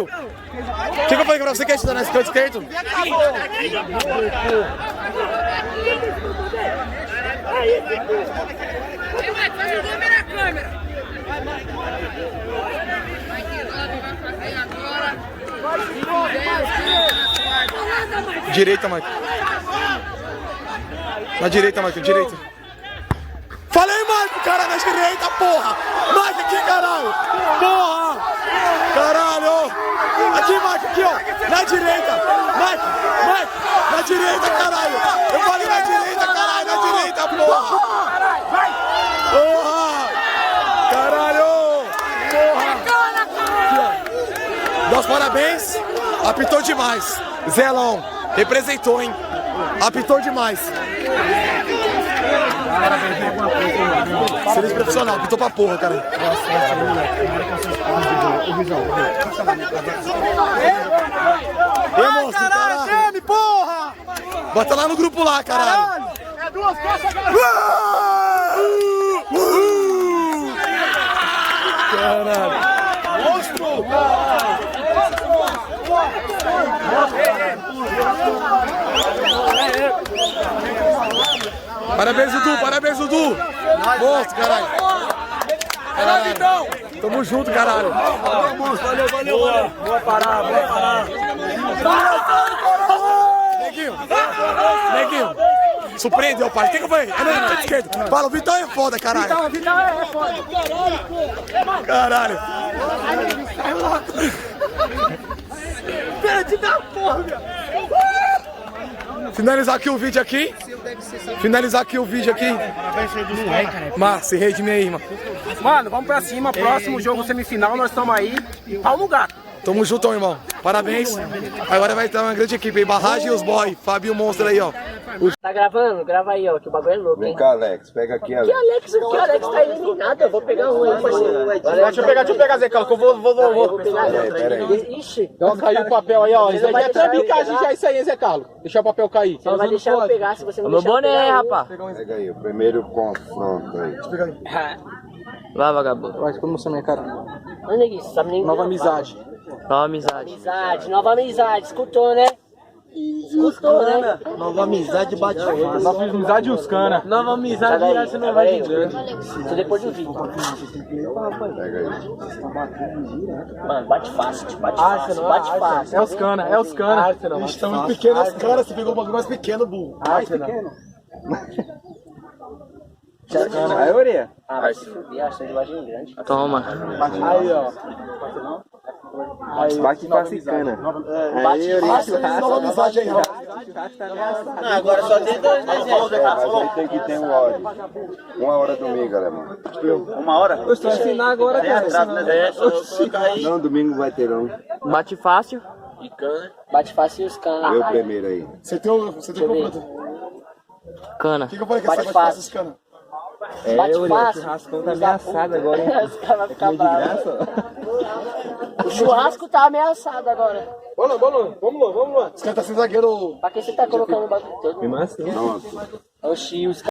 O que eu falei pra você que ia estudar nesse canto esquerdo? Direita, Mike. Na direita, Mike, direita. Falei, Mike, cara, na direita, porra! Mike, aqui, caralho! Porra! Caralho! Aqui, Mike, aqui, ó! Na direita! Mike! Na direita, caralho! Eu falei na direita, caralho! Na direita, porra! Porra! Caralho! Porra! Aqui, ó. Dá os parabéns! Apitou demais! Zelão! Representou, hein? Apitou demais! Serviço profissional, apitou pra porra, cara. Ei, moço, caralho! Porra! Bota lá no grupo lá, caralho! É duas costas, caralho! Monstro! Parabéns, Dudu! Parabéns, Dudu! Monstro, caralho! Caralho, então! Tamo junto, caralho! Valeu, monstro! Valeu, valeu, valeu! Boa parada, boa parada! Neguinho! Surpreendeu, pai! Quem que foi? É no canto esquerdo! Fala, o Vitão é foda, caralho! Vitão é foda! Caralho! Perdi da porra, meu! Finalizar aqui o vídeo aqui. Finalizar aqui o vídeo aqui. Márcio, redime aí, mano. Mano, vamos pra cima. Próximo jogo semifinal, nós estamos aí. Pau no gato. Tamo junto, irmão. Parabéns. Agora vai estar uma grande equipe aí. Barragem e os boy. Fabio Monstro aí, ó. Tá gravando? Grava aí, ó, que o bagulho é louco, hein? Vem cá, Alex. Pega aqui, Alex. Que Alex? Que Alex tá eliminado? Eu vou pegar um aí, parceiro. Deixa eu pegar, Zé Carlos, que eu vou pegar. Peraí. Ixi. Ó, caiu o papel aí, ó. Isso aí é trambicagem já, isso aí, hein, Zé Carlos? Deixa o papel cair. Só vai deixar eu pegar se você não Meu deixar eu boné, pegar. rapaz. Pega aí, o primeiro confronto aí. Vai, vagabundo. Vai, como mostrar minha cara? Ô, neguinho, você sabe nem... Nova amizade. Nova amizade. Nova amizade. Escutou, né? Escutou, né? Nova amizade bate fácil. Nova amizade e os cana. Nova amizade, essa não vai vir. Isso depois do vídeo. Pega aí. Mano, bate fácil, bate fácil, bate fácil. É os cana, é os cana. Estamos pequenos, cara. Você pegou um bagulho mais pequeno, burro. Mais pequeno. Aí, Uria. Ah, vai se fuder, acho que imagem grande. Toma. Aí, ó. Bate classicana. Bate fácil. Nova amizade aí, rapaz. Agora só tem dois, né, gente? Mas tem que ter um hora. 1 hora domingo, alemão. 1 hora? Eu estou ensinar agora, cara. Não, domingo vai ter um. Bate fácil. Bate fácil e os canas. Vê o primeiro aí. Você tem completo. Cana. O que eu falei que Bate você vai fácil. fazer cana? Bate fácil. O churrascão tá ameaçado agora, hein? Os caras vão ficar bravos. O churrasco tá ameaçado agora. Vamos lá. Esse cara tá sendo zagueiro. Pra que você tá colocando o bagulho todo? Nossa. Oxi, os